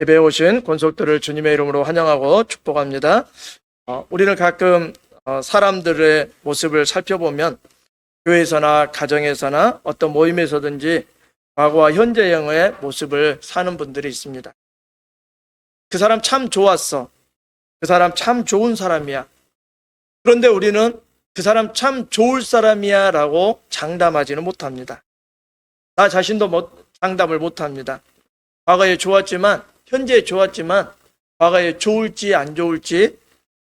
예배에 오신 권속들을 주님의 이름으로 환영하고 축복합니다. 우리는 가끔 사람들의 모습을 살펴보면 교회에서나 가정에서나 어떤 모임에서든지 과거와 현재형의 모습을 사는 분들이 있습니다. 그 사람 참 좋았어. 그 사람 참 좋은 사람이야. 그런데 우리는 그 사람 참 좋을 사람이야 라고 장담하지는 못합니다. 나 자신도 장담을 못합니다. 과거에 좋았지만, 현재에 좋았지만 과거에 좋을지 안 좋을지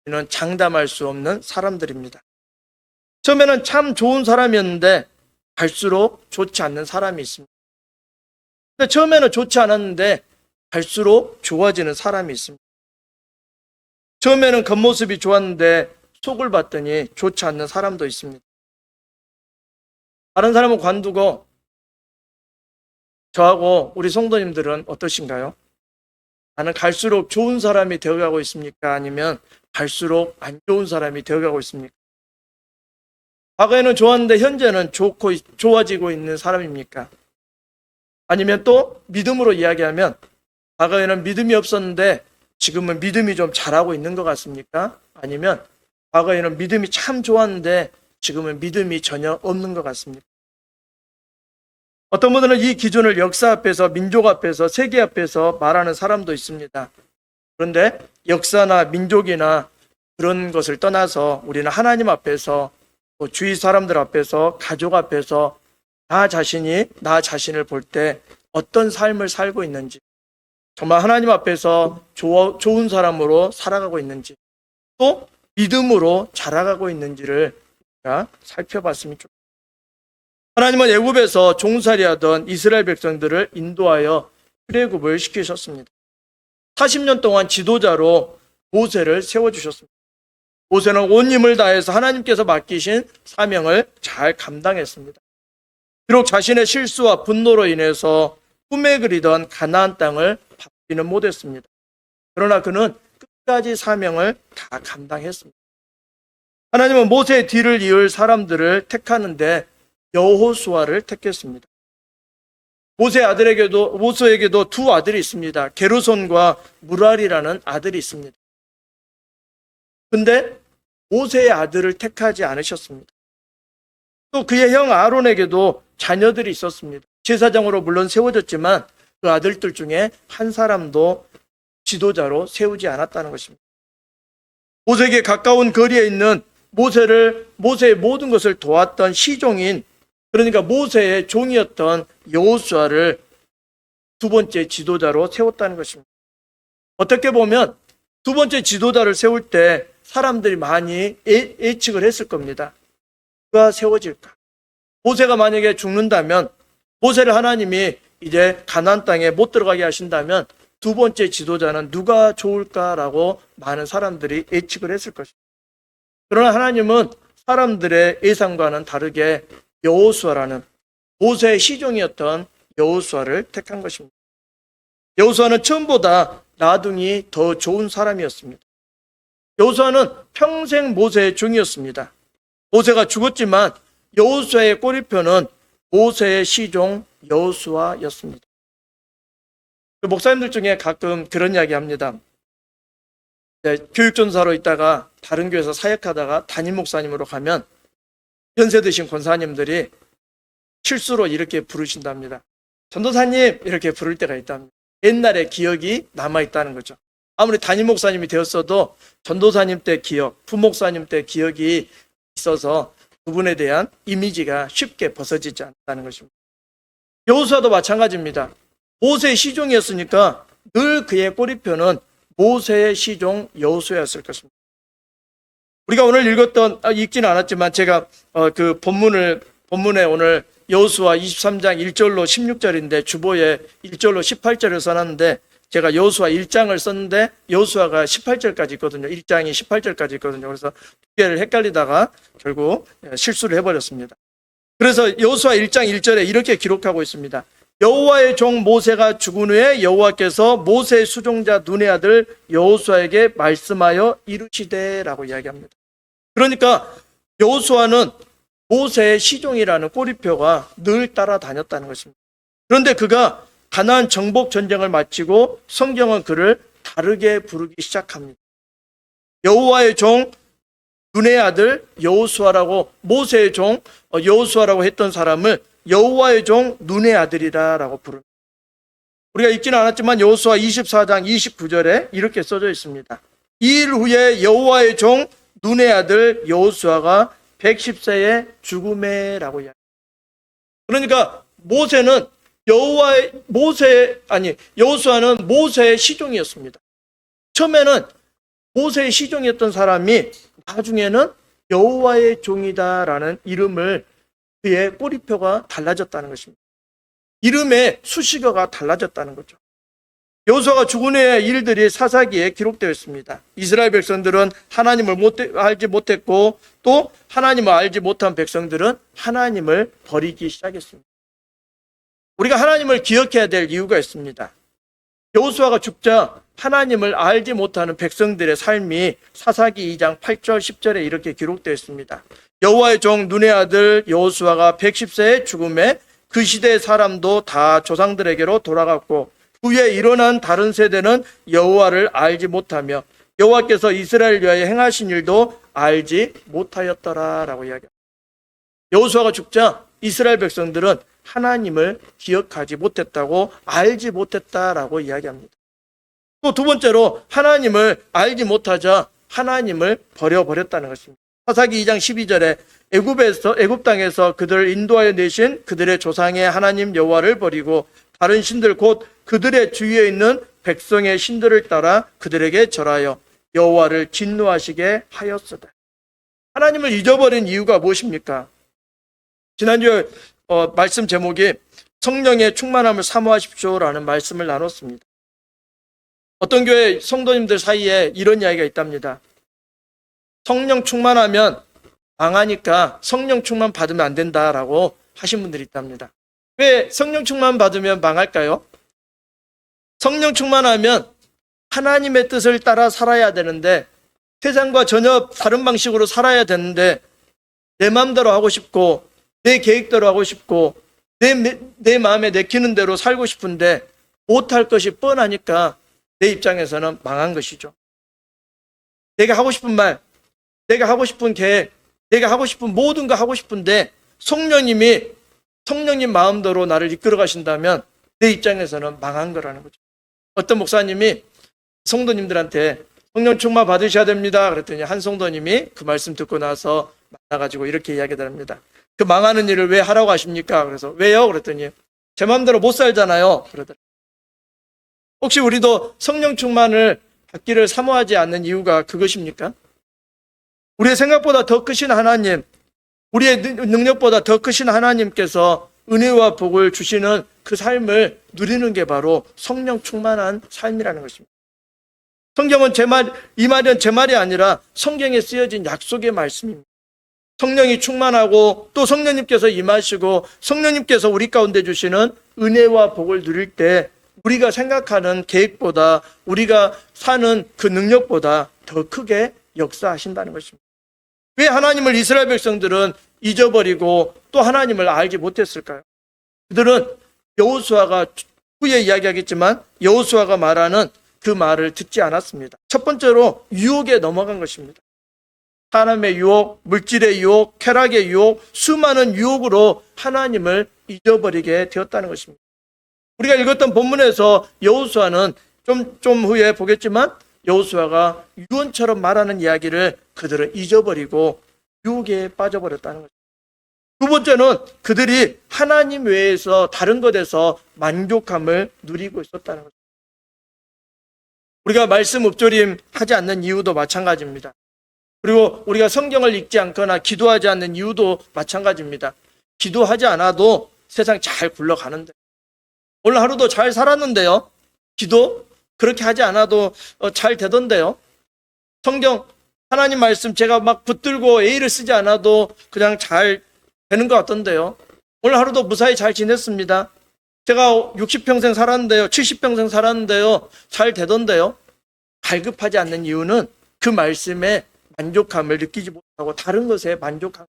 우리는 장담할 수 없는 사람들입니다. 처음에는 참 좋은 사람이었는데 갈수록 좋지 않는 사람이 있습니다. 근데 처음에는 좋지 않았는데 갈수록 좋아지는 사람이 있습니다. 처음에는 겉모습이 좋았는데 속을 봤더니 좋지 않는 사람도 있습니다. 다른 사람은 관두고 저하고 우리 성도님들은 어떠신가요? 나는 갈수록 좋은 사람이 되어가고 있습니까? 아니면 갈수록 안 좋은 사람이 되어가고 있습니까? 과거에는 좋았는데 현재는 좋아지고 있는 사람입니까? 아니면 또 믿음으로 이야기하면 과거에는 믿음이 없었는데 지금은 믿음이 좀 잘하고 있는 것 같습니까? 아니면 과거에는 믿음이 참 좋았는데 지금은 믿음이 전혀 없는 것 같습니까? 어떤 분들은 이 기준을 역사 앞에서, 민족 앞에서, 세계 앞에서 말하는 사람도 있습니다. 그런데 역사나 민족이나 그런 것을 떠나서 우리는 하나님 앞에서, 주위 사람들 앞에서, 가족 앞에서 나 자신을 볼 때 어떤 삶을 살고 있는지, 정말 하나님 앞에서 좋은 사람으로 살아가고 있는지, 또 믿음으로 자라가고 있는지를 우리가 살펴봤으면 좋겠습니다. 하나님은 애굽에서 종살이하던 이스라엘 백성들을 인도하여 출애굽을 시키셨습니다. 40년 동안 지도자로 모세를 세워주셨습니다. 모세는 온 힘을 다해서 하나님께서 맡기신 사명을 잘 감당했습니다. 비록 자신의 실수와 분노로 인해서 꿈에 그리던 가나안 땅을 밟지는 못했습니다. 그러나 그는 끝까지 사명을 다 감당했습니다. 하나님은 모세의 뒤를 이을 사람들을 택하는데 여호수아를 택했습니다. 모세에게도 두 아들이 있습니다. 게르손과 무랄이라는 아들이 있습니다. 근데 모세의 아들을 택하지 않으셨습니다. 또 그의 형 아론에게도 자녀들이 있었습니다. 제사장으로 물론 세워졌지만 그 아들들 중에 한 사람도 지도자로 세우지 않았다는 것입니다. 모세에게 가까운 거리에 있는 모세의 모든 것을 도왔던 시종인, 그러니까 모세의 종이었던 여호수아를 두 번째 지도자로 세웠다는 것입니다. 어떻게 보면 두 번째 지도자를 세울 때 사람들이 많이 예측을 했을 겁니다. 누가 세워질까? 모세가 만약에 죽는다면, 모세를 하나님이 이제 가나안 땅에 못 들어가게 하신다면 두 번째 지도자는 누가 좋을까라고 많은 사람들이 예측을 했을 것입니다. 그러나 하나님은 사람들의 예상과는 다르게 여호수아라는 모세의 시종이었던 여호수아를 택한 것입니다. 여호수아는 처음보다 나중이 더 좋은 사람이었습니다. 여호수아는 평생 모세의 종이었습니다. 모세가 죽었지만 여호수아의 꼬리표는 모세의 시종 여호수아였습니다. 목사님들 중에 가끔 그런 이야기 합니다. 교육전사로 있다가 다른 교회에서 사역하다가 담임 목사님으로 가면 연세 드신 권사님들이 실수로 이렇게 부르신답니다. 전도사님 이렇게 부를 때가 있답니다. 옛날의 기억이 남아있다는 거죠. 아무리 담임 목사님이 되었어도 전도사님 때 기억, 부목사님 때 기억이 있어서 그분에 대한 이미지가 쉽게 벗어지지 않다는 것입니다. 여호수아도 마찬가지입니다. 모세의 시종이었으니까 늘 그의 꼬리표는 모세의 시종 여호수아였을 것입니다. 우리가 오늘 읽지는 않았지만 제가 그 본문에 오늘 여호수아 23장 1절로 16절인데 주보에 1절로 18절을 써놨는데 제가 여호수아 1장을 썼는데 여호수아가 18절까지 있거든요. 1장이 18절까지 있거든요. 그래서 두 개를 헷갈리다가 결국 실수를 해버렸습니다. 그래서 여호수아 1장 1절에 이렇게 기록하고 있습니다. 여호와의 종 모세가 죽은 후에 여호와께서 모세의 수종자 눈의 아들 여호수아에게 말씀하여 이르시되라고 이야기합니다. 그러니까 여호수아는 모세의 시종이라는 꼬리표가 늘 따라다녔다는 것입니다. 그런데 그가 가나안 정복 전쟁을 마치고 성경은 그를 다르게 부르기 시작합니다. 여호와의 종 눈의 아들 여호수아라고, 모세의 종 여호수아라고 했던 사람을 여호와의 종 눈의 아들이라고 부릅니다. 우리가 읽지는 않았지만 여호수아 24장 29절에 이렇게 써져 있습니다. 2일 후에 여호와의 종 눈의 아들 여호수아가 110세에 죽음에라고 이야기합니다. 그러니까 여호수아는 모세의 시종이었습니다. 처음에는 모세의 시종이었던 사람이 나중에는 여호와의 종이다라는 이름을, 그의 꼬리표가 달라졌다는 것입니다. 이름의 수식어가 달라졌다는 거죠. 여호수아가 죽은 후의 일들이 사사기에 기록되어 있습니다. 이스라엘 백성들은 하나님을 알지 못했고, 또 하나님을 알지 못한 백성들은 하나님을 버리기 시작했습니다. 우리가 하나님을 기억해야 될 이유가 있습니다. 여호수아가 죽자 하나님을 알지 못하는 백성들의 삶이 사사기 2장 8절 10절에 이렇게 기록되어 있습니다. 여호와의 종 눈의 아들 여호수아가 110세에 죽음에 그 시대의 사람도 다 조상들에게로 돌아갔고, 그 후에 일어난 다른 세대는 여호와를 알지 못하며 여호와께서 이스라엘 위하여 행하신 일도 알지 못하였더라라고 이야기합니다. 여호수아가 죽자 이스라엘 백성들은 하나님을 기억하지 못했다고, 알지 못했다라고 이야기합니다. 또 두 번째로 하나님을 알지 못하자 하나님을 버려버렸다는 것입니다. 사사기 2장 12절에 애굽 땅에서 그들을 인도하여 내신 그들의 조상의 하나님 여호와를 버리고 다른 신들 곧 그들의 주위에 있는 백성의 신들을 따라 그들에게 절하여 여호와를 진노하시게 하였으되. 하나님을 잊어버린 이유가 무엇입니까? 지난주에 말씀 제목이 성령의 충만함을 사모하십시오라는 말씀을 나눴습니다. 어떤 교회 성도님들 사이에 이런 이야기가 있답니다. 성령 충만하면 망하니까 성령 충만 받으면 안 된다라고 하신 분들이 있답니다. 왜 성령 충만 받으면 망할까요? 성령 충만하면 하나님의 뜻을 따라 살아야 되는데, 세상과 전혀 다른 방식으로 살아야 되는데, 내 마음대로 하고 싶고 내 계획대로 하고 싶고 내 마음에 내키는 대로 살고 싶은데 못할 것이 뻔하니까 내 입장에서는 망한 것이죠. 내가 하고 싶은 말, 내가 하고 싶은 계획, 내가 하고 싶은 모든 거 하고 싶은데 성령님 마음대로 나를 이끌어 가신다면 내 입장에서는 망한 거라는 거죠. 어떤 목사님이 성도님들한테 성령 충만 받으셔야 됩니다 그랬더니 한 성도님이 그 말씀 듣고 나서 만나가지고 이렇게 이야기합니다. 그 망하는 일을 왜 하라고 하십니까? 그래서 왜요? 그랬더니 제 마음대로 못 살잖아요 그러더라고요. 혹시 우리도 성령 충만을 받기를 사모하지 않는 이유가 그것입니까? 우리의 생각보다 더 크신 하나님, 우리의 능력보다 더 크신 하나님께서 은혜와 복을 주시는 그 삶을 누리는 게 바로 성령 충만한 삶이라는 것입니다. 성경은 이 말은 제 말이 아니라 성경에 쓰여진 약속의 말씀입니다. 성령이 충만하고 또 성령님께서 임하시고 성령님께서 우리 가운데 주시는 은혜와 복을 누릴 때 우리가 생각하는 계획보다, 우리가 사는 그 능력보다 더 크게 역사하신다는 것입니다. 왜 하나님을 이스라엘 백성들은 잊어버리고 또 하나님을 알지 못했을까요? 그들은 여호수아가, 후에 이야기하겠지만 여호수아가 말하는 그 말을 듣지 않았습니다. 첫 번째로 유혹에 넘어간 것입니다. 사람의 유혹, 물질의 유혹, 쾌락의 유혹, 수많은 유혹으로 하나님을 잊어버리게 되었다는 것입니다. 우리가 읽었던 본문에서 여호수아는 좀 후에 보겠지만 여호수아가 유언처럼 말하는 이야기를 그들은 잊어버리고 유혹에 빠져버렸다는 것입니다. 두 번째는 그들이 하나님 외에서 다른 것에서 만족함을 누리고 있었다는 것입니다. 우리가 말씀 읊조림 하지 않는 이유도 마찬가지입니다. 그리고 우리가 성경을 읽지 않거나 기도하지 않는 이유도 마찬가지입니다. 기도하지 않아도 세상 잘 굴러가는데, 오늘 하루도 잘 살았는데요. 기도 그렇게 하지 않아도 잘 되던데요. 성경 하나님 말씀 제가 막 붙들고 A를 쓰지 않아도 그냥 잘 되는 것 같던데요. 오늘 하루도 무사히 잘 지냈습니다. 제가 60평생 살았는데요. 70평생 살았는데요. 잘 되던데요. 갈급하지 않는 이유는 그 말씀에 만족함을 느끼지 못하고 다른 것에 만족한,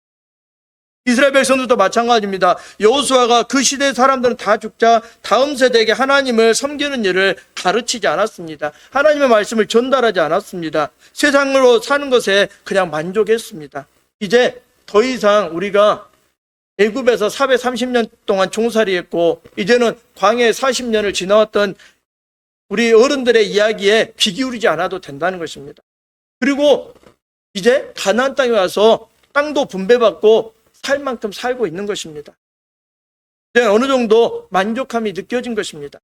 이스라엘 백성들도 마찬가지입니다. 여호수아가 그 시대 사람들은 다 죽자 다음 세대에게 하나님을 섬기는 일을 가르치지 않았습니다. 하나님의 말씀을 전달하지 않았습니다. 세상으로 사는 것에 그냥 만족했습니다. 이제 더 이상 우리가 애굽에서 430년 동안 종살이했고 이제는 광야에 40년을 지나왔던 우리 어른들의 이야기에 귀 기울이지 않아도 된다는 것입니다. 그리고 이제 가나안 땅에 와서 땅도 분배받고 살 만큼 살고 있는 것입니다. 이제 어느 정도 만족함이 느껴진 것입니다.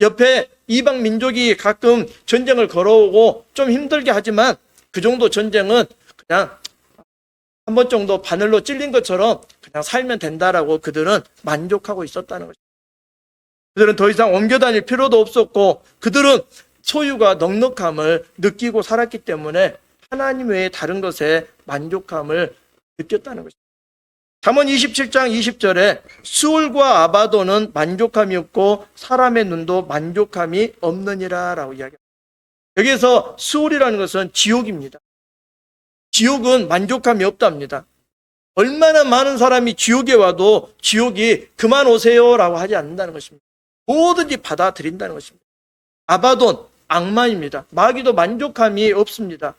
옆에 이방 민족이 가끔 전쟁을 걸어오고 좀 힘들게 하지만 그 정도 전쟁은 그냥 한 번 정도 바늘로 찔린 것처럼 그냥 살면 된다라고 그들은 만족하고 있었다는 것입니다. 그들은 더 이상 옮겨 다닐 필요도 없었고 그들은 소유가 넉넉함을 느끼고 살았기 때문에 하나님 외에 다른 것에 만족함을 느꼈다는 것입니다. 잠언 27장 20절에 수울과 아바도는 만족함이 없고 사람의 눈도 만족함이 없느니라 라고 이야기합니다. 여기에서 수울이라는 것은 지옥입니다. 지옥은 만족함이 없답니다. 얼마나 많은 사람이 지옥에 와도 지옥이 그만 오세요 라고 하지 않는다는 것입니다. 뭐든지 받아들인다는 것입니다. 아바돈, 악마입니다. 마귀도 만족함이 없습니다.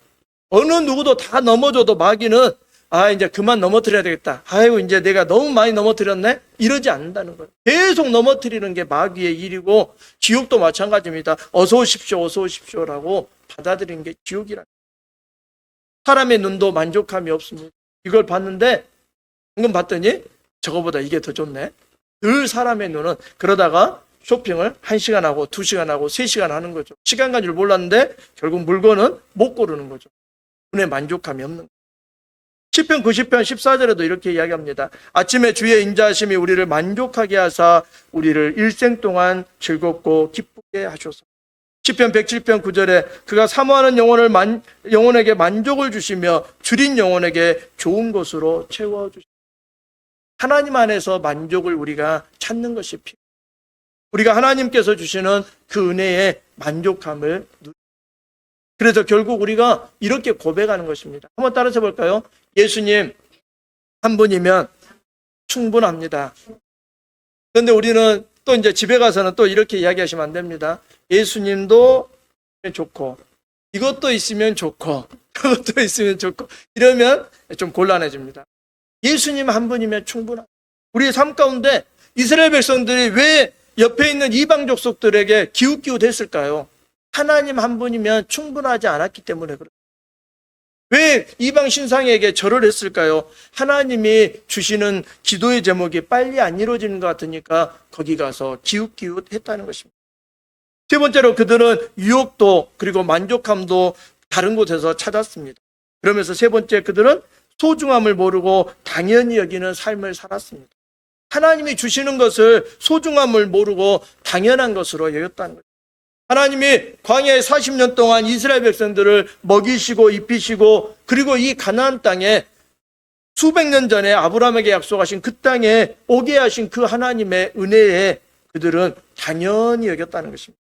어느 누구도 다 넘어져도 마귀는 이제 그만 넘어뜨려야 되겠다. 아이고 이제 내가 너무 많이 넘어뜨렸네? 이러지 않는다는 거예요. 계속 넘어뜨리는 게 마귀의 일이고 지옥도 마찬가지입니다. 어서 오십시오, 어서 오십시오라고 받아들이는 게 지옥이라. 사람의 눈도 만족함이 없습니다. 이걸 봤는데 방금 봤더니 저거보다 이게 더 좋네. 늘 사람의 눈은 그러다가 쇼핑을 1시간 하고 2시간 하고 3시간 하는 거죠. 시간 간 줄 몰랐는데 결국 물건은 못 고르는 거죠. 눈에 만족함이 없는 거죠. 시편 90편 14절에도 이렇게 이야기합니다. 아침에 주의 인자하심이 우리를 만족하게 하사 우리를 일생 동안 즐겁고 기쁘게 하소서. 시편 107편 9절에 그가 사모하는 영혼에게 만족을 주시며 줄인 영혼에게 좋은 것으로 채워주시고. 하나님 안에서 만족을 우리가 찾는 것이 필요해요. 우리가 하나님께서 주시는 그 은혜에 만족함을 누립니다. 그래서 결국 우리가 이렇게 고백하는 것입니다. 한번 따라서 볼까요? 예수님 한 분이면 충분합니다. 그런데 우리는 또 이제 집에 가서는 또 이렇게 이야기하시면 안 됩니다. 예수님도 좋고 이것도 있으면 좋고 그것도 있으면 좋고 이러면 좀 곤란해집니다. 예수님 한 분이면 충분합니다. 우리의 삶 가운데 이스라엘 백성들이 왜 옆에 있는 이방 족속들에게 기웃기웃했을까요? 하나님 한 분이면 충분하지 않았기 때문에 그래요. 왜 이방 신상에게 절을 했을까요? 하나님이 주시는 기도의 제목이 빨리 안 이루어지는 것 같으니까 거기 가서 기웃기웃했다는 것입니다. 세 번째로 그들은 유혹도 그리고 만족함도 다른 곳에서 찾았습니다. 그러면서 세 번째 그들은 소중함을 모르고 당연히 여기는 삶을 살았습니다. 하나님이 주시는 것을 소중함을 모르고 당연한 것으로 여겼다는 거죠. 하나님이 광야에 40년 동안 이스라엘 백성들을 먹이시고 입히시고 그리고 이 가나안 땅에 수백 년 전에 아브라함에게 약속하신 그 땅에 오게 하신 그 하나님의 은혜에 그들은 당연히 여겼다는 것입니다.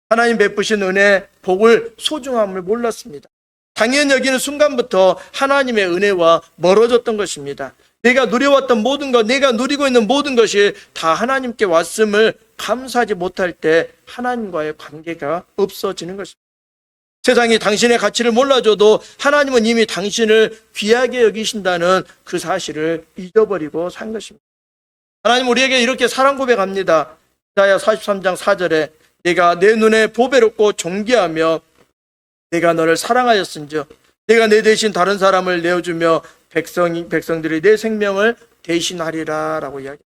하나님 베푸신 은혜, 복을 소중함을 몰랐습니다. 당연히 여기는 순간부터 하나님의 은혜와 멀어졌던 것입니다. 내가 누려왔던 모든 것, 내가 누리고 있는 모든 것이 다 하나님께 왔음을 감사하지 못할 때 하나님과의 관계가 없어지는 것입니다. 세상이 당신의 가치를 몰라줘도 하나님은 이미 당신을 귀하게 여기신다는 그 사실을 잊어버리고 산 것입니다. 하나님 우리에게 이렇게 사랑 고백합니다. 이사야 43장 4절에 내가 내 눈에 보배롭고 존귀하며 내가 너를 사랑하였은즉 내가 내 대신 다른 사람을 내어주며 백성들이 내 생명을 대신하리라 라고 이야기합니다.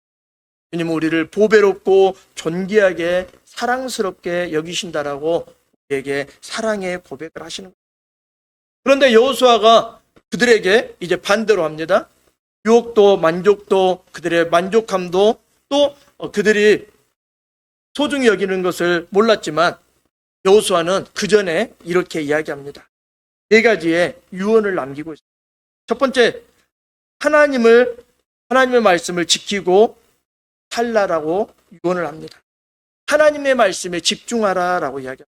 주님은 우리를 보배롭고 존귀하게 사랑스럽게 여기신다라고 우리에게 사랑의 고백을 하시는 거예요. 그런데 여호수아가 그들에게 이제 반대로 합니다. 유혹도 만족도 그들의 만족함도 또 그들이 소중히 여기는 것을 몰랐지만 여호수아는 그 전에 이렇게 이야기합니다. 네 가지의 유언을 남기고 있습니다. 첫 번째, 하나님의 말씀을 지키고 살라라고 유언을 합니다. 하나님의 말씀에 집중하라라고 이야기합니다.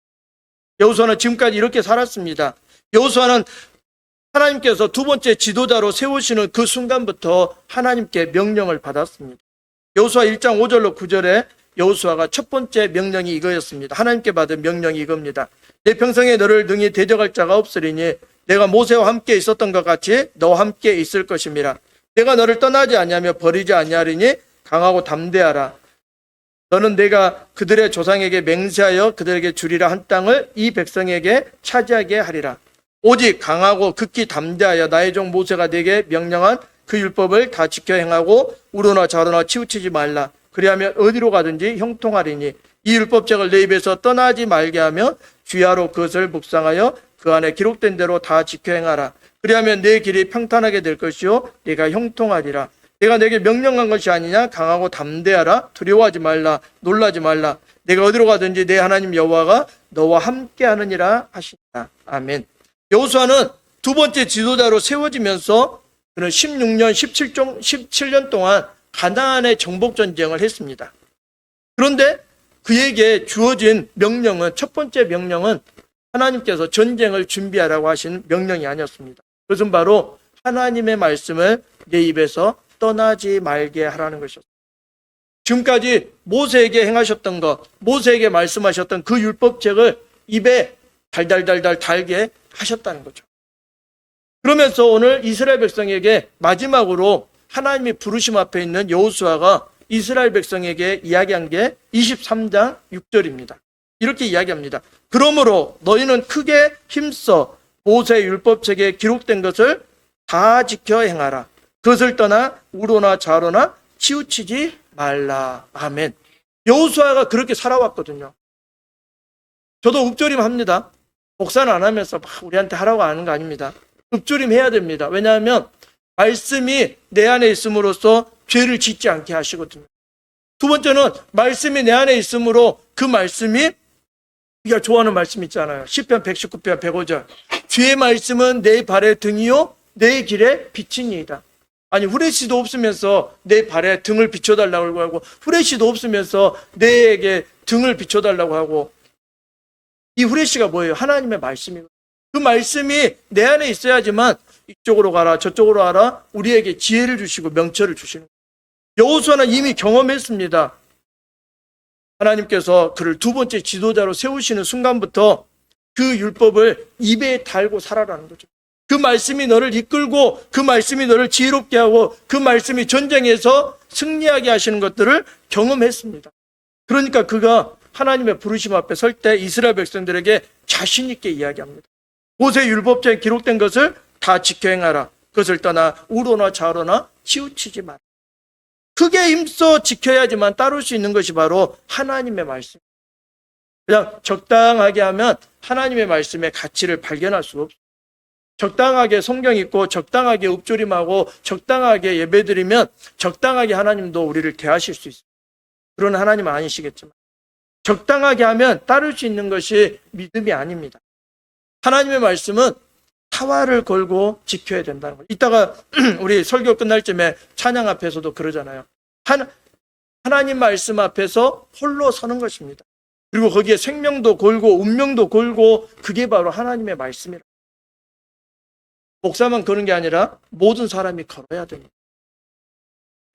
여호수아는 지금까지 이렇게 살았습니다. 여호수아는 하나님께서 두 번째 지도자로 세우시는 그 순간부터 하나님께 명령을 받았습니다. 여호수아 1장 5절로 9절에 여호수아가 첫 번째 명령이 이거였습니다. 하나님께 받은 명령이 이겁니다. 내 평생에 너를 능히 대적할 자가 없으리니 내가 모세와 함께 있었던 것 같이 너와 함께 있을 것임이라. 내가 너를 떠나지 아니하며 버리지 아니하리니 강하고 담대하라. 너는 내가 그들의 조상에게 맹세하여 그들에게 주리라 한 땅을 이 백성에게 차지하게 하리라. 오직 강하고 극히 담대하여 나의 종 모세가 내게 명령한 그 율법을 다 지켜 행하고 우러나 좌로나 치우치지 말라. 그리하면 어디로 가든지 형통하리니 이 율법책을 내 입에서 떠나지 말게 하며 주야로 그것을 묵상하여 그 안에 기록된 대로 다 지켜 행하라. 그리하면 내 길이 평탄하게 될 것이요 네가 형통하리라. 내가 내게 명령한 것이 아니냐. 강하고 담대하라. 두려워하지 말라. 놀라지 말라. 내가 어디로 가든지 내 하나님 여호와가 너와 함께 하느니라 하시니라. 아멘. 여호수아는 두 번째 지도자로 세워지면서 그는 16년, 17년 동안 가나안의 정복 전쟁을 했습니다. 그런데 그에게 주어진 명령은, 첫 번째 명령은 하나님께서 전쟁을 준비하라고 하신 명령이 아니었습니다. 그것은 바로 하나님의 말씀을 내 입에서 떠나지 말게 하라는 것이었습니다. 지금까지 모세에게 행하셨던 것, 모세에게 말씀하셨던 그 율법책을 입에 달달달달 달게 하셨다는 거죠. 그러면서 오늘 이스라엘 백성에게 마지막으로 하나님이 부르심 앞에 있는 여호수아가 이스라엘 백성에게 이야기한 게 23장 6절입니다. 이렇게 이야기합니다. 그러므로 너희는 크게 힘써 모세의 율법책에 기록된 것을 다 지켜 행하라. 그것을 떠나 우로나 좌로나 치우치지 말라. 아멘. 여호수아가 그렇게 살아왔거든요. 저도 읊조림합니다. 목사는 안 하면서 막 우리한테 하라고 하는 거 아닙니다. 읊조림 해야 됩니다. 왜냐하면 말씀이 내 안에 있음으로써 죄를 짓지 않게 하시거든요. 두 번째는 말씀이 내 안에 있으므로 그 말씀이, 우리가 좋아하는 말씀 있잖아요. 시편 119편 105절. 주의 말씀은 내 발의 등이요 내 길의 빛이니이다. 아니, 후레쉬도 없으면서 내 발에 등을 비춰달라고 하고, 후레쉬도 없으면서 내에게 등을 비춰달라고 하고, 이 후레쉬가 뭐예요? 하나님의 말씀이거든요. 그 말씀이 내 안에 있어야지만 이쪽으로 가라 저쪽으로 가라 우리에게 지혜를 주시고 명철을 주시는 거예요. 여호수아는 이미 경험했습니다. 하나님께서 그를 두 번째 지도자로 세우시는 순간부터 그 율법을 입에 달고 살아라는 거죠. 그 말씀이 너를 이끌고 그 말씀이 너를 지혜롭게 하고 그 말씀이 전쟁에서 승리하게 하시는 것들을 경험했습니다. 그러니까 그가 하나님의 부르심 앞에 설 때 이스라엘 백성들에게 자신 있게 이야기합니다. 모세 율법책에 기록된 것을 다 지켜 행하라. 그것을 떠나 우로나 좌로나 치우치지 마라. 크게 힘써 지켜야지만 따를 수 있는 것이 바로 하나님의 말씀. 그냥 적당하게 하면 하나님의 말씀의 가치를 발견할 수가 없어요. 적당하게 성경 읽고 적당하게 읊조림하고 적당하게 예배드리면 적당하게 하나님도 우리를 대하실 수 있어요. 그런 하나님은 아니시겠지만 적당하게 하면 따를 수 있는 것이 믿음이 아닙니다. 하나님의 말씀은 타화를 걸고 지켜야 된다는 거예요. 이따가 우리 설교 끝날 쯤에 찬양 앞에서도 그러잖아요. 하나님 말씀 앞에서 홀로 서는 것입니다. 그리고 거기에 생명도 걸고 운명도 걸고 그게 바로 하나님의 말씀이라. 목사만 거는 게 아니라 모든 사람이 걸어야 됩니다.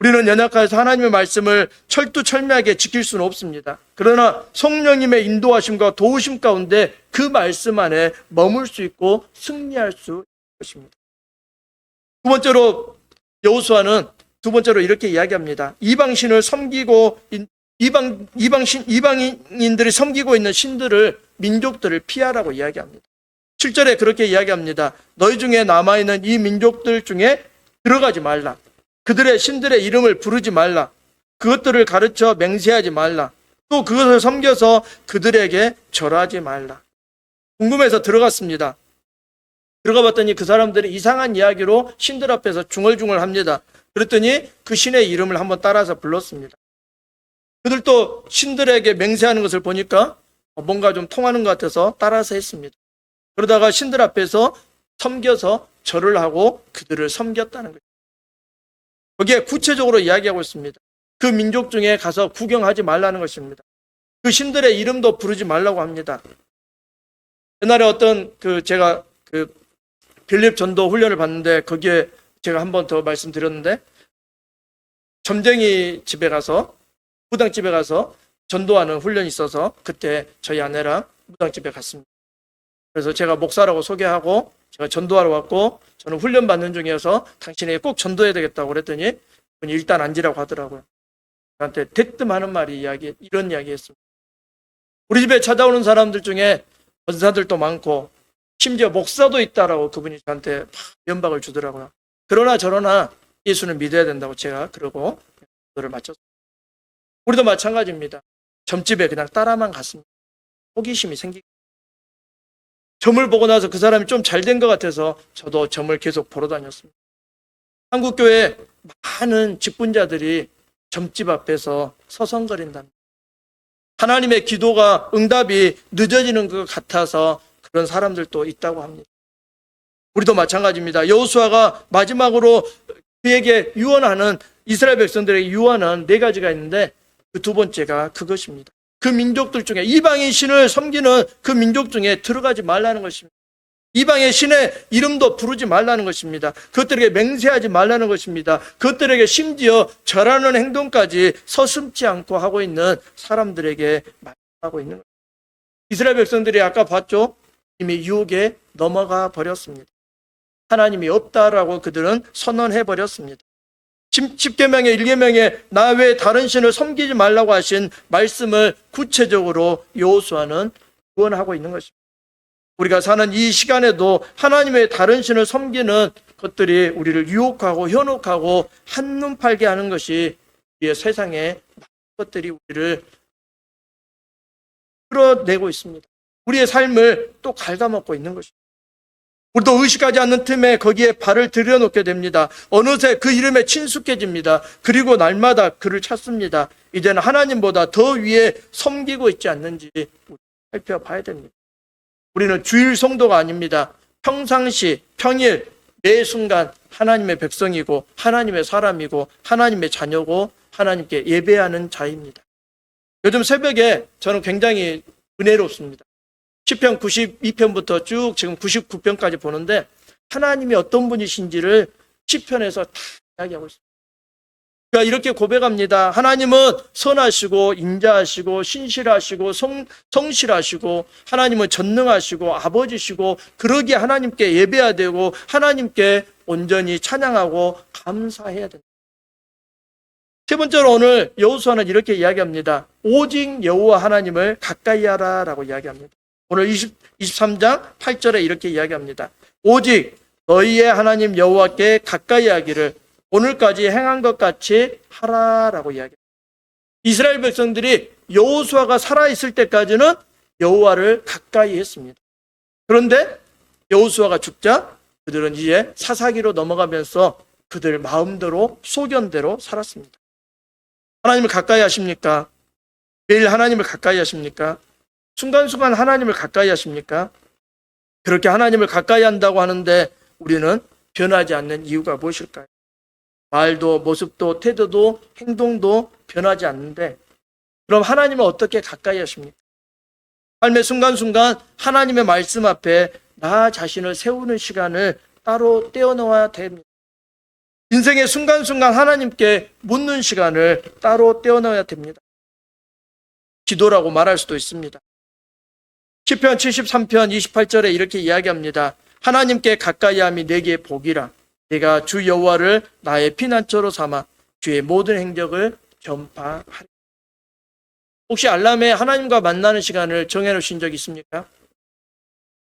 우리는 연약해서 하나님의 말씀을 철두철미하게 지킬 수는 없습니다. 그러나 성령님의 인도하심과 도우심 가운데 그 말씀 안에 머물 수 있고 승리할 수 있는 것입니다. 두 번째로 여호수아는 이렇게 이야기합니다. 이방신을 섬기고 이방인들이 섬기고 있는 신들을 민족들을 피하라고 이야기합니다. 7절에 그렇게 이야기합니다. 너희 중에 남아있는 이 민족들 중에 들어가지 말라. 그들의 신들의 이름을 부르지 말라. 그것들을 가르쳐 맹세하지 말라. 또 그것을 섬겨서 그들에게 절하지 말라. 궁금해서 들어갔습니다. 들어가 봤더니 그 사람들이 이상한 이야기로 신들 앞에서 중얼중얼합니다. 그랬더니 그 신의 이름을 한번 따라서 불렀습니다. 그들도 신들에게 맹세하는 것을 보니까 뭔가 좀 통하는 것 같아서 따라서 했습니다. 그러다가 신들 앞에서 섬겨서 절을 하고 그들을 섬겼다는 거죠. 거기에 구체적으로 이야기하고 있습니다. 그 민족 중에 가서 구경하지 말라는 것입니다. 그 신들의 이름도 부르지 말라고 합니다. 옛날에 어떤 제가 빌립 전도 훈련을 받는데 거기에 제가 한 번 더 말씀드렸는데 점쟁이 집에 가서 무당집에 가서 전도하는 훈련이 있어서 그때 저희 아내랑 무당집에 갔습니다. 그래서 제가 목사라고 소개하고 제가 전도하러 왔고 저는 훈련 받는 중이어서 당신에게 꼭 전도해야 되겠다고 그랬더니 그분이 일단 앉으라고 하더라고요. 저한테 대뜸 하는 말이 이런 이야기 했습니다. 우리 집에 찾아오는 사람들 중에 권사들도 많고 심지어 목사도 있다라고 그분이 저한테 면박을 주더라고요. 그러나 저러나 예수는 믿어야 된다고 제가 그러고 전도를 마쳤습니다. 우리도 마찬가지입니다. 점집에 그냥 따라만 갔습니다. 호기심이 생기고 점을 보고 나서 그 사람이 좀 잘 된 것 같아서 저도 점을 계속 보러 다녔습니다. 한국교회 많은 직분자들이 점집 앞에서 서성거린답니다. 하나님의 기도가 응답이 늦어지는 것 같아서 그런 사람들도 있다고 합니다. 우리도 마찬가지입니다. 여호수아가 마지막으로 그에게 유언하는 이스라엘 백성들에게 유언한 4가지가 있는데 그 2번째가 그것입니다. 그 민족들 중에 이방인 신을 섬기는 그 민족 중에 들어가지 말라는 것입니다. 이방의 신의 이름도 부르지 말라는 것입니다. 그것들에게 맹세하지 말라는 것입니다. 그것들에게 심지어 절하는 행동까지 서슴지 않고 하고 있는 사람들에게 말하고 있는 것입니다. 이스라엘 백성들이 아까 봤죠? 이미 유혹에 넘어가 버렸습니다. 하나님이 없다라고 그들은 선언해 버렸습니다. 10계명의 1계명에 나 외에 다른 신을 섬기지 말라고 하신 말씀을 구체적으로 여호수아는 구원하고 있는 것입니다. 우리가 사는 이 시간에도 하나님의 다른 신을 섬기는 것들이 우리를 유혹하고 현혹하고 한눈 팔게 하는 것이 우리의 세상의 많은 것들이 우리를 끌어내고 있습니다. 우리의 삶을 또 갉아먹고 있는 것입니다. 우리도 의식하지 않는 틈에 거기에 발을 들여놓게 됩니다. 어느새 그 이름에 친숙해집니다. 그리고 날마다 그를 찾습니다. 이제는 하나님보다 더 위에 섬기고 있지 않는지 살펴봐야 됩니다. 우리는 주일 성도가 아닙니다. 평상시, 평일, 매 순간 하나님의 백성이고 하나님의 사람이고 하나님의 자녀고 하나님께 예배하는 자입니다. 요즘 새벽에 저는 굉장히 은혜롭습니다. 시편 92편부터 쭉 지금 99편까지 보는데 하나님이 어떤 분이신지를 시편에서 다 이야기하고 있습니다. 그러니까 이렇게 고백합니다. 하나님은 선하시고 인자하시고 신실하시고 성실하시고 하나님은 전능하시고 아버지시고 그러기에 하나님께 예배해야 되고 하나님께 온전히 찬양하고 감사해야 된다. 3번째로 오늘 여호수아는 이렇게 이야기합니다. 오직 여호와 하나님을 가까이 하라라고 이야기합니다. 오늘 23장 8절에 이렇게 이야기합니다. 오직 너희의 하나님 여호와께 가까이 하기를 오늘까지 행한 것 같이 하라라고 이야기합니다. 이스라엘 백성들이 여호수아가 살아있을 때까지는 여호와를 가까이 했습니다. 그런데 여호수아가 죽자 그들은 이제 사사기로 넘어가면서 그들 마음대로 소견대로 살았습니다. 하나님을 가까이 하십니까? 매일 하나님을 가까이 하십니까? 순간순간 하나님을 가까이 하십니까? 그렇게 하나님을 가까이 한다고 하는데 우리는 변하지 않는 이유가 무엇일까요? 말도 모습도 태도도 행동도 변하지 않는데 그럼 하나님을 어떻게 가까이 하십니까? 삶의 순간순간 하나님의 말씀 앞에 나 자신을 세우는 시간을 따로 떼어놓아야 됩니다. 인생의 순간순간 하나님께 묻는 시간을 따로 떼어놓아야 됩니다. 기도라고 말할 수도 있습니다. 시편 73편 28절에 이렇게 이야기합니다. 하나님께 가까이함이 내게 복이라. 내가 주 여호와를 나의 피난처로 삼아 주의 모든 행적을 전파하리. 혹시 알람에 하나님과 만나는 시간을 정해놓으신 적 있습니까?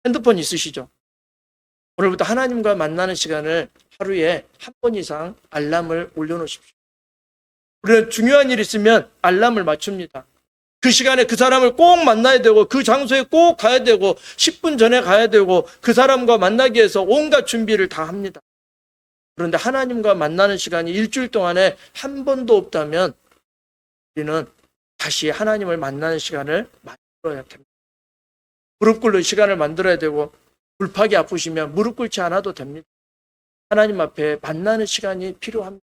핸드폰 있으시죠? 오늘부터 하나님과 만나는 시간을 하루에 한 번 이상 알람을 올려놓으십시오. 우리는 중요한 일 있으면 알람을 맞춥니다. 그 시간에 그 사람을 꼭 만나야 되고 그 장소에 꼭 가야 되고 10분 전에 가야 되고 그 사람과 만나기 위해서 온갖 준비를 다 합니다. 그런데 하나님과 만나는 시간이 일주일 동안에 한 번도 없다면 우리는 다시 하나님을 만나는 시간을 만들어야 됩니다. 무릎 꿇는 시간을 만들어야 되고 불팍이 아프시면 무릎 꿇지 않아도 됩니다. 하나님 앞에 만나는 시간이 필요합니다.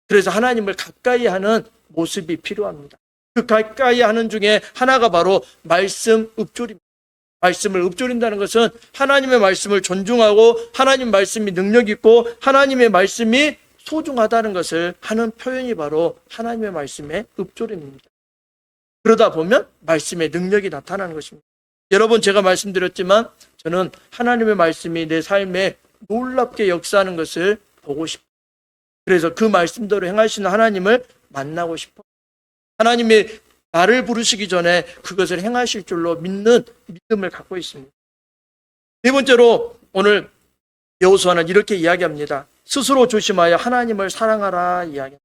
그래서 하나님을 가까이 하는 모습이 필요합니다. 그 가까이 하는 중에 하나가 바로 말씀 읊조리입니다. 말씀을 읊조린다는 것은 하나님의 말씀을 존중하고 하나님 말씀이 능력 있고 하나님의 말씀이 소중하다는 것을 하는 표현이 바로 하나님의 말씀의 읊조림입니다. 그러다 보면 말씀의 능력이 나타나는 것입니다. 여러분, 제가 말씀드렸지만 저는 하나님의 말씀이 내 삶에 놀랍게 역사하는 것을 보고 싶어요. 그래서 그 말씀대로 행하시는 하나님을 만나고 싶어요. 하나님이 나를 부르시기 전에 그것을 행하실 줄로 믿는 믿음을 갖고 있습니다. 네 번째로 오늘 여호수아는 이렇게 이야기합니다. 스스로 조심하여 하나님을 사랑하라 이야기합니다.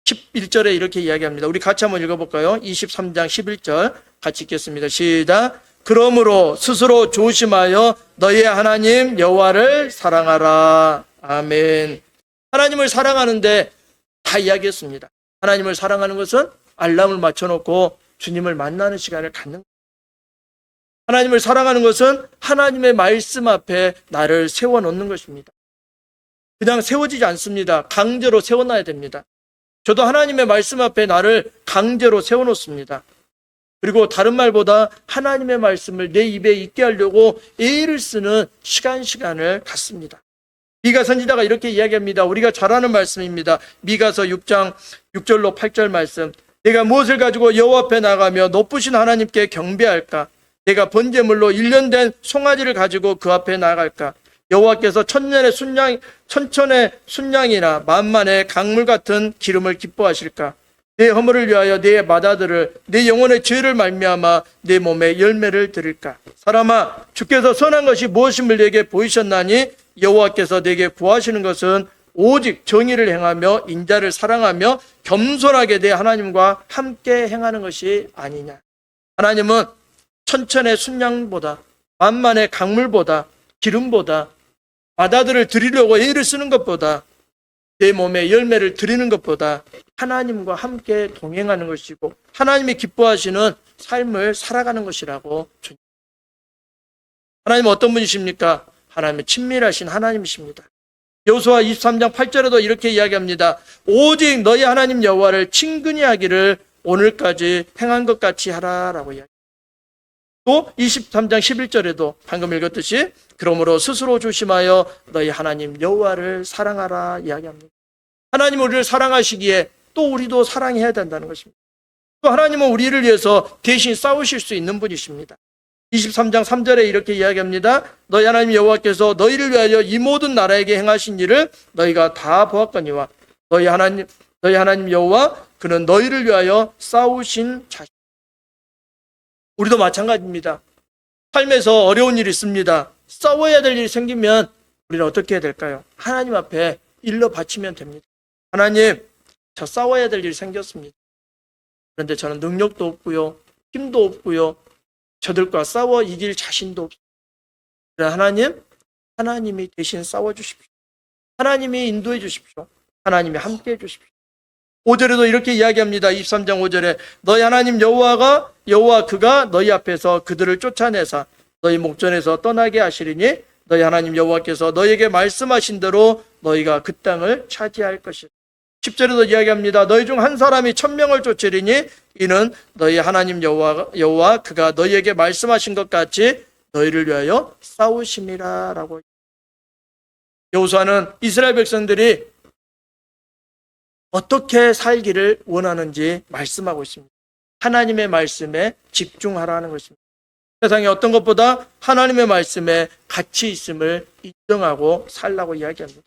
11절에 이렇게 이야기합니다. 우리 같이 한번 읽어볼까요? 23장 11절 같이 읽겠습니다. 시작. 그러므로 스스로 조심하여 너희의 하나님 여호와를 사랑하라. 아멘. 하나님을 사랑하는데 다 이야기했습니다. 하나님을 사랑하는 것은 알람을 맞춰놓고 주님을 만나는 시간을 갖는 것입니다. 하나님을 사랑하는 것은 하나님의 말씀 앞에 나를 세워놓는 것입니다. 그냥 세워지지 않습니다. 강제로 세워놔야 됩니다. 저도 하나님의 말씀 앞에 나를 강제로 세워놓습니다. 그리고 다른 말보다 하나님의 말씀을 내 입에 있게 하려고 애를 쓰는 시간을 갖습니다. 미가 선지자가 이렇게 이야기합니다. 우리가 잘 아는 말씀입니다. 미가서 6장 6절로 8절 말씀. 내가 무엇을 가지고 여호와 앞에 나가며 높으신 하나님께 경배할까? 내가 번제물로 1년 된 송아지를 가지고 그 앞에 나갈까? 여호와께서 천천의 순양이나 만만의 강물 같은 기름을 기뻐하실까? 내 허물을 위하여 내 맏아들을 내 영혼의 죄를 말미암아 내 몸에 열매를 드릴까? 사람아, 주께서 선한 것이 무엇임을 내게 보이셨나니 여호와께서 내게 구하시는 것은 오직 정의를 행하며 인자를 사랑하며 겸손하게 내 하나님과 함께 행하는 것이 아니냐. 하나님은 천천의 순양보다 만만의 강물보다 기름보다 맏아들을 드리려고 애를 쓰는 것보다 내 몸에 열매를 드리는 것보다 하나님과 함께 동행하는 것이고 하나님이 기뻐하시는 삶을 살아가는 것이라고. 하나님은 어떤 분이십니까? 하나님의 친밀하신 하나님이십니다. 여호수아 23장 8절에도 이렇게 이야기합니다. 오직 너희 하나님 여호와를 친근히 하기를 오늘까지 행한 것 같이 하라라고 이야기합니다. 또 23장 11절에도 방금 읽었듯이 그러므로 스스로 조심하여 너희 하나님 여호와를 사랑하라 이야기합니다. 하나님은 우리를 사랑하시기에 또 우리도 사랑해야 된다는 것입니다. 또 하나님은 우리를 위해서 대신 싸우실 수 있는 분이십니다. 23장 3절에 이렇게 이야기합니다. 너희 하나님 여호와께서 너희를 위하여 이 모든 나라에게 행하신 일을 너희가 다 보았거니와 너희 하나님 여호와 그는 너희를 위하여 싸우신 자신. 우리도 마찬가지입니다. 삶에서 어려운 일이 있습니다. 싸워야 될 일이 생기면 우리는 어떻게 해야 될까요? 하나님 앞에 일러 바치면 됩니다. 하나님, 저 싸워야 될 일이 생겼습니다. 그런데 저는 능력도 없고요, 힘도 없고요, 저들과 싸워 이길 자신도 없습니다. 하나님이 대신 싸워주십시오. 하나님이 인도해 주십시오. 하나님이 함께해 주십시오. 5절에도 이렇게 이야기합니다. 23장 5절에 너희 하나님 여호와 그가 너희 앞에서 그들을 쫓아내사 너희 목전에서 떠나게 하시리니 너희 하나님 여호와께서 너희에게 말씀하신 대로 너희가 그 땅을 차지할 것이다. 10절에도 이야기합니다. 너희 중 한 사람이 1000명을 쫓으리니 이는 너희 하나님 여호와 그가 너희에게 말씀하신 것 같이 너희를 위하여 싸우심이라 라고. 여호수아는 이스라엘 백성들이 어떻게 살기를 원하는지 말씀하고 있습니다. 하나님의 말씀에 집중하라는 것입니다. 세상에 어떤 것보다 하나님의 말씀에 가치 있음을 인정하고 살라고 이야기합니다.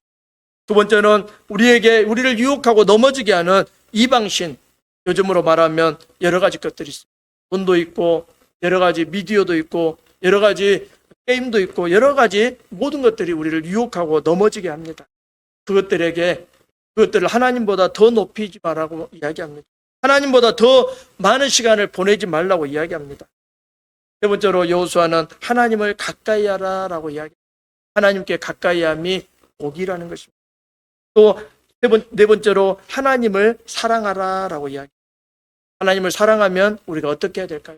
두 번째는 우리를 유혹하고 넘어지게 하는 이방신, 요즘으로 말하면 여러 가지 것들이 있습니다. 돈도 있고 여러 가지 미디어도 있고 여러 가지 게임도 있고 여러 가지 모든 것들이 우리를 유혹하고 넘어지게 합니다. 그것들을 하나님보다 더 높이지 말라고 이야기합니다. 하나님보다 더 많은 시간을 보내지 말라고 이야기합니다. 세 번째로 여호수아는 하나님을 가까이 하라라고 이야기합니다. 하나님께 가까이 함이 복이라는 것입니다. 또 네 번째로 하나님을 사랑하라라고 이야기합니다. 하나님을 사랑하면 우리가 어떻게 해야 될까요?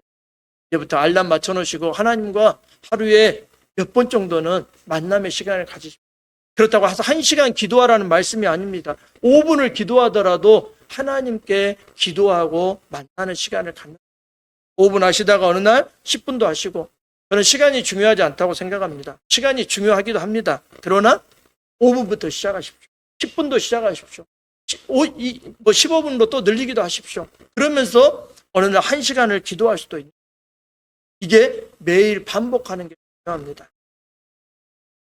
이제부터 알람 맞춰놓으시고 하나님과 하루에 몇 번 정도는 만남의 시간을 가지십시오. 그렇다고 해서 1시간 기도하라는 말씀이 아닙니다. 5분을 기도하더라도 하나님께 기도하고 만나는 시간을 갖는. 5분 하시다가 어느 날 10분도 하시고 저는 시간이 중요하지 않다고 생각합니다. 시간이 중요하기도 합니다. 그러나 5분부터 시작하십시오. 10분도 시작하십시오. 15분도 또 늘리기도 하십시오. 그러면서 어느 날 1시간을 기도할 수도 있는, 이게 매일 반복하는 게 중요합니다.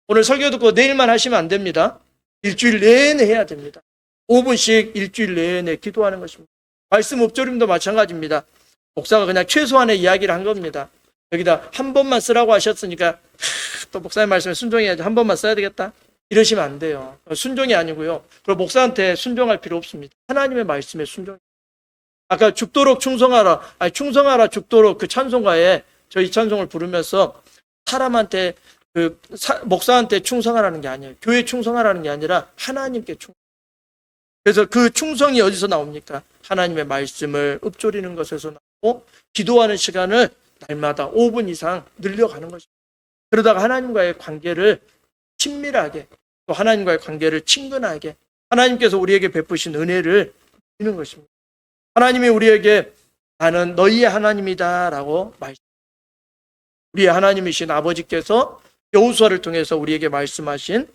오늘 설교 듣고 내일만 하시면 안 됩니다. 일주일 내내 해야 됩니다. 5분씩 일주일 내내 기도하는 것입니다. 말씀 읊조림도 마찬가지입니다. 목사가 그냥 최소한의 이야기를 한 겁니다. 여기다 한 번만 쓰라고 하셨으니까 또 목사님 말씀에 순종해야지, 한 번만 써야 되겠다, 이러시면 안 돼요. 순종이 아니고요. 그리고 목사한테 순종할 필요 없습니다. 하나님의 말씀에 순종. 아까 죽도록 충성하라, 충성하라 죽도록, 그 찬송가에 저희 찬송을 부르면서 사람한테, 목사한테 충성하라는 게 아니에요. 교회 충성하라는 게 아니라 하나님께 충성. 그래서 그 충성이 어디서 나옵니까? 하나님의 말씀을 읊조리는 것에서 나오고, 기도하는 시간을 날마다 5분 이상 늘려가는 것입니다. 그러다가 하나님과의 관계를 친밀하게, 또 하나님과의 관계를 친근하게, 하나님께서 우리에게 베푸신 은혜를 누리는 것입니다. 하나님이 우리에게 나는 너희의 하나님이다 라고 말씀, 우리의 하나님이신 아버지께서 여호수아를 통해서 우리에게 말씀하신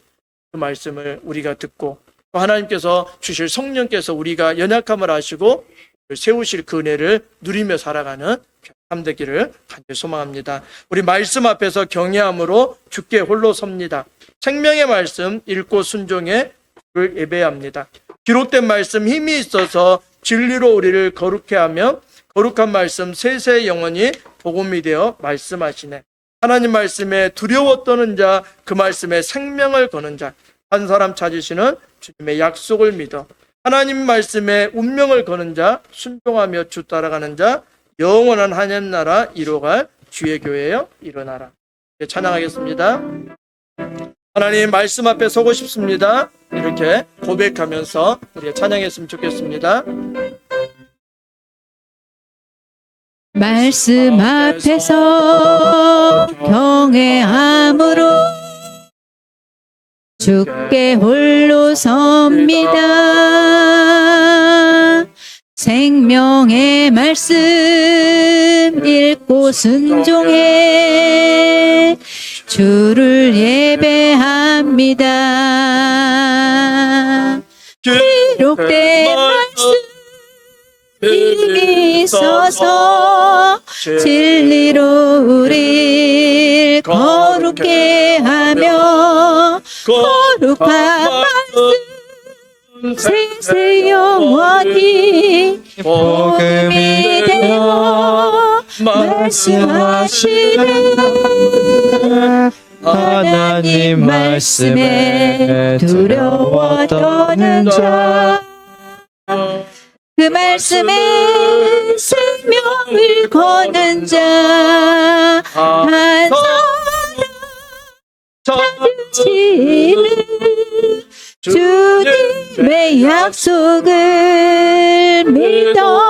그 말씀을 우리가 듣고, 또 하나님께서 주실 성령께서 우리가 연약함을 아시고 세우실 그 은혜를 누리며 살아가는 삶 되기를 간절히 소망합니다. 우리 말씀 앞에서 경외함으로 주께 홀로 섭니다. 생명의 말씀 읽고 순종해 주를 예배합니다. 기록된 말씀 힘이 있어서 진리로 우리를 거룩해 하며, 거룩한 말씀 세세 영원히 복음이 되어 말씀하시네. 하나님 말씀에 두려워 떠는 자, 그 말씀에 생명을 거는 자, 한 사람 찾으시는 주님의 약속을 믿어 하나님 말씀에 운명을 거는 자, 순종하며 주 따라가는 자, 영원한 하나님 나라 이루어갈 주의 교회여 일어나라. 찬양하겠습니다. 하나님 말씀 앞에 서고 싶습니다. 이렇게 고백하면서 우리가 찬양했으면 좋겠습니다. 말씀 앞에서 경외함으로 주께 홀로 섭니다. 생명의 말씀 읽고 순종해 주를 예배합니다. 기록된 말씀 힘이 있어서 진리로 우릴 거룩해 하며, 거룩한 말씀 세세 영원히 복음이 되어 말씀하시네. 하나님 말씀에 두려워 떠는 자, 그 말씀에 생명을 거는 자, 한 사람 찾으시는 주님의 약속을 믿어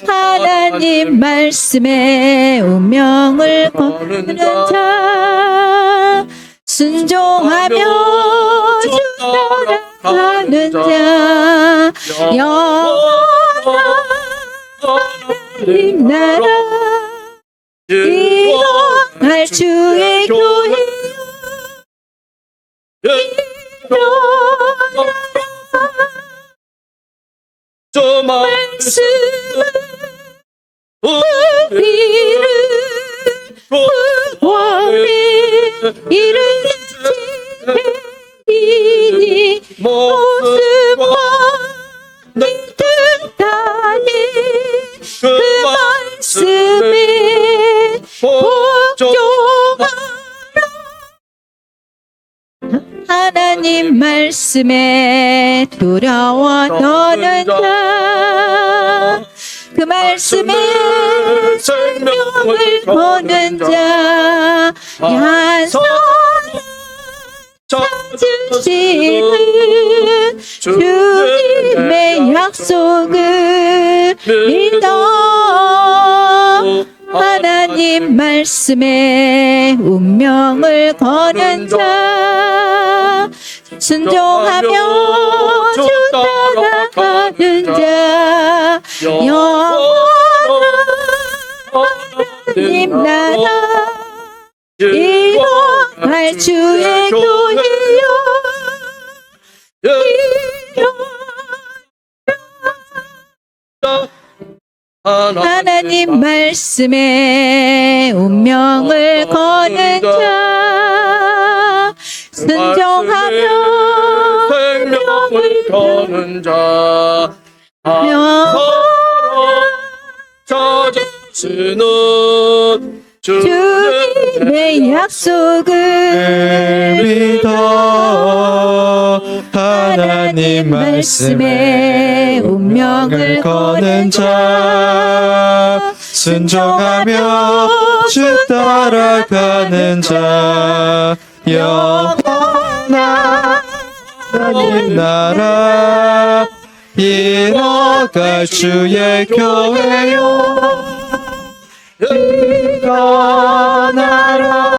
하나님 말씀에 운명을 거는 자, 순종하며 주 따라가는 자, 영원한 나라 이뤄갈 주의 교회 일어나라. 저 말씀은 우리를 구원에 이르시니 모습과 뜻하니 그 말씀에 복종하라. 하나님 말씀에 두려워 떠는 자, 그 말씀에 생명을 거는 자, 약속 찾으시는 주님의 약속을 믿어 하나님 말씀에 운명을 거는 자, 순종하며 주 따라가는 자, 영원한 주님 나라 이뤄갈 주의 교회여 하나님 말씀에 운명을 거는 자 순종하며 생명을 거는 자 찾아주는 주님의 약속을 믿어 하나님 말씀에 운명을 거는 자 순종하며 주 따라가는 자 영원한 하나님 나라 이뤄갈 주의 교회요 일어나라.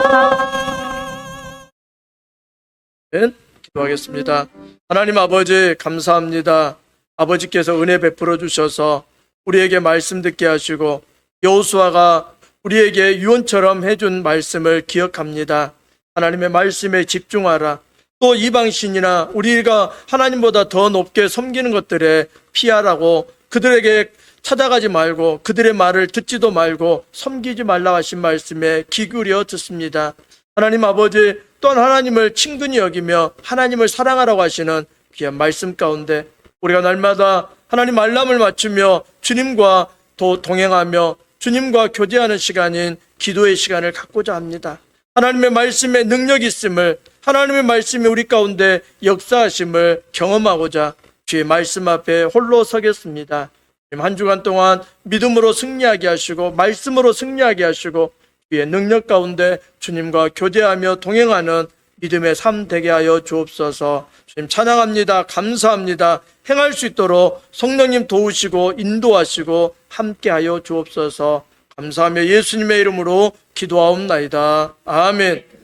기도하겠습니다. 하나님 아버지 감사합니다. 아버지께서 은혜 베풀어 주셔서 우리에게 말씀 듣게 하시고 여호수아가 우리에게 유언처럼 해준 말씀을 기억합니다. 하나님의 말씀에 집중하라. 또 이방신이나 우리가 하나님보다 더 높게 섬기는 것들에 피하라고 그들에게 찾아가지 말고 그들의 말을 듣지도 말고 섬기지 말라 하신 말씀에 귀 기울여 듣습니다. 하나님 아버지 또한 하나님을 친근히 여기며 하나님을 사랑하라고 하시는 귀한 말씀 가운데 우리가 날마다 하나님 알람을 맞추며 주님과 동행하며 주님과 교제하는 시간인 기도의 시간을 갖고자 합니다. 하나님의 말씀에 능력이 있음을 하나님의 말씀이 우리 가운데 역사하심을 경험하고자 주의 말씀 앞에 홀로 서겠습니다. 한 주간 동안 믿음으로 승리하게 하시고 말씀으로 승리하게 하시고 주의 능력 가운데 주님과 교제하며 동행하는 믿음의 삶 되게 하여 주옵소서. 주님 찬양합니다. 감사합니다. 행할 수 있도록 성령님 도우시고 인도하시고 함께하여 주옵소서. 감사하며 예수님의 이름으로 기도하옵나이다. 아멘.